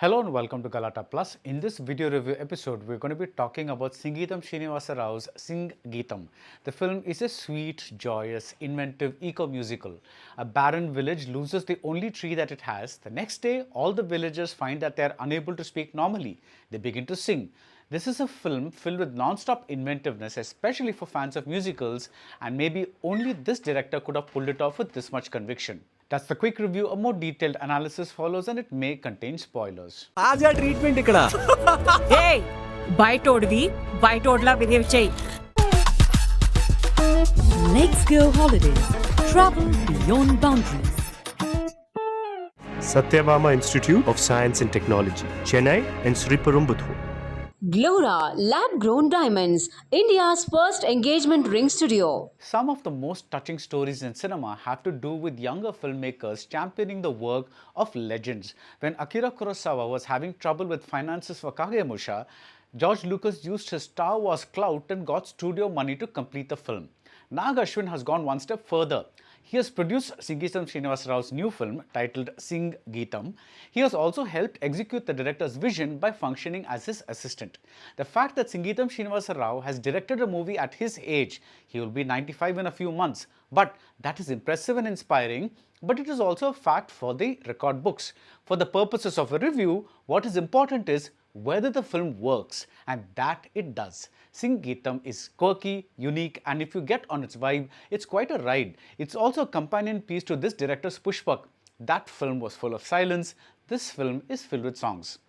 Hello and welcome to Galatta Plus. In this video review episode, we're going to be talking about Singeetham Srinivasa Rao's Singeetham. The film is a sweet, joyous, inventive eco-musical. A barren village loses the only tree that it has. The next day, all the villagers find that they are unable to speak normally. They begin to sing. This is a film filled with non-stop inventiveness, especially for fans of musicals, and maybe only this director could have pulled it off with this much conviction. That's the quick review. A more detailed analysis follows and it may contain spoilers. ఆజా treatment ఇక్కడ హే బయటోడివి బయటోడ్లా behave చేయి. Let's go holidays. Travel beyond boundaries. Satyabama Institute of Science and Technology, Chennai and Sriperumbudur. Glora lab-grown diamonds, India's first engagement ring studio. Some of the most touching stories in cinema have to do with younger filmmakers championing the work of legends. When Akira Kurosawa was having trouble with finances for Kagemusha, George Lucas used his Star Wars clout and got studio money to complete the film. Nag Ashwin has gone one step further. He has produced Singeetham Srinivasa Rao's new film titled Singeetham. He has also helped execute the director's vision by functioning as his assistant. The fact that Singeetham Srinivasa Rao has directed a movie at his age, he will be 95 in a few months, but that is impressive and inspiring, but it is also a fact for the record books. For the purposes of a review, what is important is whether the film works, and that it does. Singeetham is quirky, unique, and if you get on its vibe, it's quite a ride. It's also a companion piece to this director's Pushpak. That film was full of silence. This film is filled with songs.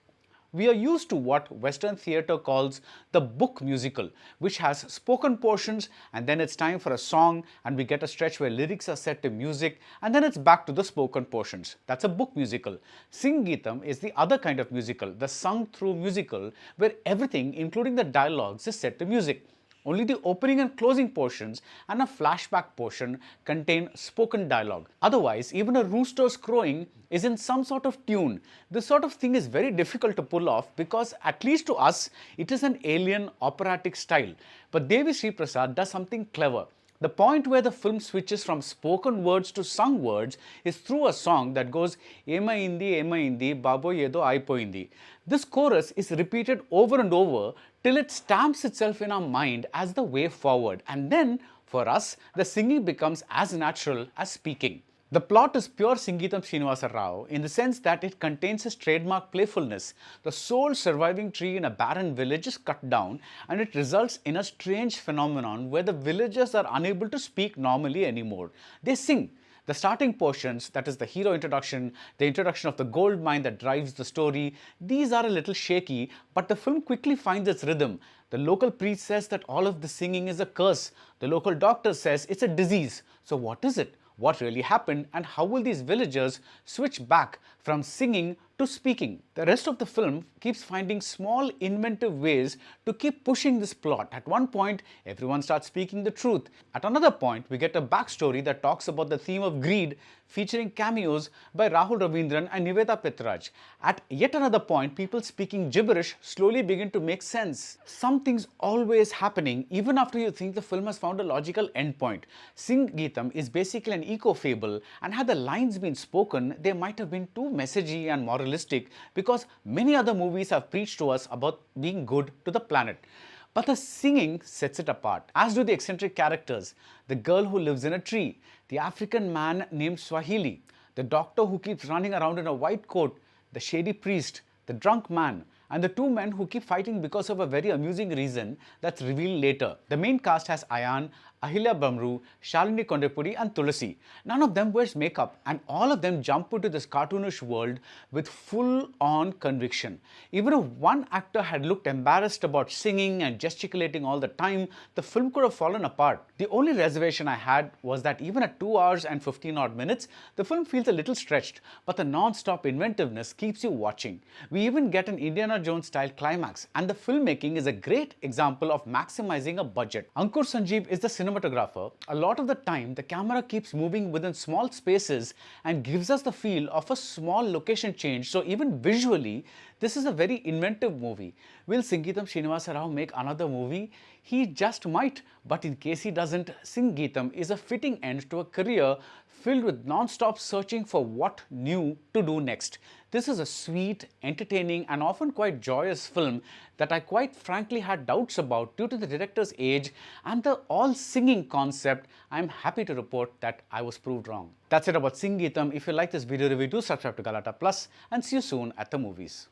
We are used to what Western theatre calls the book musical, which has spoken portions and then it's time for a song and we get a stretch where lyrics are set to music and then it's back to the spoken portions. That's a book musical. Singeetham is the other kind of musical, the sung-through musical, where everything, including the dialogues, is set to music. Only the opening and closing portions and a flashback portion contain spoken dialogue. Otherwise, even a rooster's crowing is in some sort of tune. This sort of thing is very difficult to pull off because, at least to us, it is an alien operatic style. But Devi Prasad does something clever. The point where the film switches from spoken words to sung words is through a song that goes Emaindi, Babo Yedo Aipoindi. This chorus is repeated over and over till it stamps itself in our mind as the way forward. And then, for us, the singing becomes as natural as speaking. The plot is pure Singeetham Srinivasa Rao in the sense that it contains his trademark playfulness. The sole surviving tree in a barren village is cut down and it results in a strange phenomenon where the villagers are unable to speak normally anymore. They sing. The starting portions, that is the hero introduction, the introduction of the gold mine that drives the story, these are a little shaky, but the film quickly finds its rhythm. The local priest says that all of the singing is a curse. The local doctor says it's a disease. So what is it? What really happened and how will these villagers switch back from singing to speaking? The rest of the film keeps finding small inventive ways to keep pushing this plot. At one point, everyone starts speaking the truth. At another point, we get a backstory that talks about the theme of greed, featuring cameos by Rahul Ravindran and Niveda Petraj. At yet another point, people speaking gibberish slowly begin to make sense. Something's always happening even after you think the film has found a logical endpoint. Singeetham is basically an eco-fable, and had the lines been spoken, they might have been too messagey and moralistic because many other movies have preached to us about being good to the planet. But the singing sets it apart, as do the eccentric characters, the girl who lives in a tree, the African man named Swahili, the doctor who keeps running around in a white coat, the shady priest, the drunk man, and the two men who keep fighting because of a very amusing reason that's revealed later. The main cast has Ayan, Ahilya Bamru, Shalini Kondepudi and Tulasi. None of them wears makeup and all of them jump into this cartoonish world with full-on conviction. Even if one actor had looked embarrassed about singing and gesticulating all the time, the film could have fallen apart. The only reservation I had was that even at 2 hours and 15 odd minutes, the film feels a little stretched, but the non-stop inventiveness keeps you watching. We even get an Indiana Jones style climax, and the filmmaking is a great example of maximizing a budget. Ankur Sanjeev is the cinematographer. A lot of the time, the camera keeps moving within small spaces and gives us the feel of a small location change. So even visually, this is a very inventive movie. Will Singeetham Srinivasa Rao make another movie? He just might, but in case he doesn't, Singeetham is a fitting end to a career filled with non-stop searching for what new to do next. This is a sweet, entertaining and often quite joyous film that I quite frankly had doubts about due to the director's age and the all-singing concept. I'm happy to report that I was proved wrong. That's it about Singeetham. If you like this video review, do subscribe to Galatta Plus and see you soon at the movies.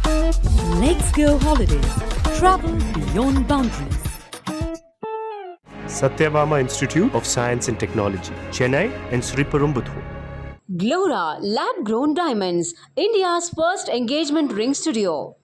Let's go holidays. Travel beyond boundaries. Satyabama Institute of Science and Technology, Chennai and Sriperumbudur. Glora Lab Grown Diamonds, India's first engagement ring studio.